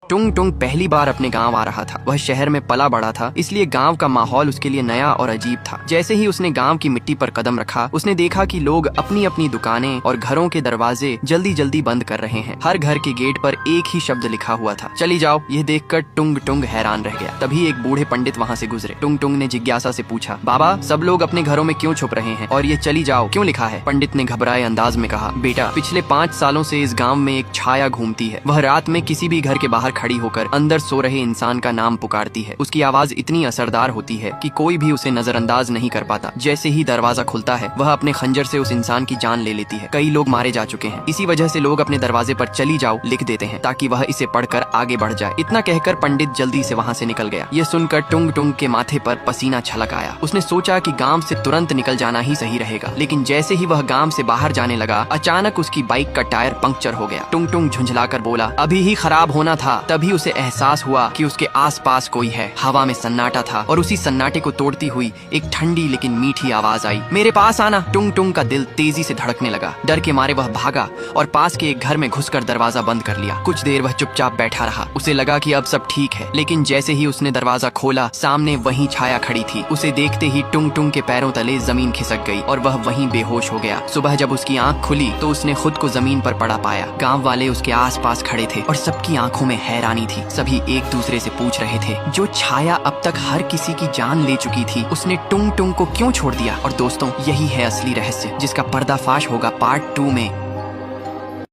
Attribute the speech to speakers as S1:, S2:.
S1: टुंग टुंग पहली बार अपने गांव आ रहा था। वह शहर में पला बड़ा था, इसलिए गांव का माहौल उसके लिए नया और अजीब था। जैसे ही उसने गांव की मिट्टी पर कदम रखा, उसने देखा कि लोग अपनी अपनी दुकानें और घरों के दरवाजे जल्दी जल्दी बंद कर रहे हैं। हर घर के गेट पर एक ही शब्द लिखा हुआ था, चली जाओ। यह देखकर टुंग टुंग हैरान रह गया। तभी एक बूढ़े पंडित वहाँ से गुजरे। टुंग टुंग ने जिज्ञासा से पूछा, बाबा, सब लोग अपने घरों में क्यों छुप रहे हैं और ये चली जाओ क्यों लिखा है? पंडित ने घबराए अंदाज में कहा, बेटा, पिछले 5 सालों से इस गाँव में एक छाया घूमती है। वह रात में किसी भी घर के बाहर खड़ी होकर अंदर सो रहे इंसान का नाम पुकारती है। उसकी आवाज इतनी असरदार होती है कि कोई भी उसे नजरअंदाज नहीं कर पाता। जैसे ही दरवाजा खुलता है, वह अपने खंजर से उस इंसान की जान ले लेती है। कई लोग मारे जा चुके हैं। इसी वजह से लोग अपने दरवाजे पर चली जाओ लिख देते हैं ताकि वह इसे पढ़कर आगे बढ़ जाए। इतना कहकर पंडित जल्दी से वहाँ से निकल गया। यह सुनकर टुंग टुंग के माथे पर पसीना छलक आया। उसने सोचा कि गांव से तुरंत निकल जाना ही सही रहेगा, लेकिन जैसे ही वह गांव से बाहर जाने लगा, अचानक उसकी बाइक का टायर पंक्चर हो गया। टुंग टुंग झुंझलाकर बोला, अभी ही खराब होना था। तभी उसे एहसास हुआ कि उसके आसपास कोई है। हवा में सन्नाटा था और उसी सन्नाटे को तोड़ती हुई एक ठंडी लेकिन मीठी आवाज आई, मेरे पास आना। टुंग टुंग का दिल तेजी से धड़कने लगा। डर के मारे वह भागा और पास के एक घर में घुसकर दरवाजा बंद कर लिया। कुछ देर वह चुपचाप बैठा रहा। उसे लगा कि अब सब ठीक है, लेकिन जैसे ही उसने दरवाजा खोला, सामने वही छाया खड़ी थी। उसे देखते ही टुंग टुंग के पैरों तले जमीन खिसक गई और वह वहीं बेहोश हो गया। सुबह जब उसकी आंख खुली तो उसने खुद को जमीन पर पड़ा पाया। गांव वाले उसके आसपास खड़े थे और सबकी आंखों में हैरानी थी। सभी एक दूसरे से पूछ रहे थे, जो छाया अब तक हर किसी की जान ले चुकी थी, उसने टुंग टुंग को क्यों छोड़ दिया? और दोस्तों, यही है असली रहस्य जिसका पर्दाफाश होगा पार्ट 2 में।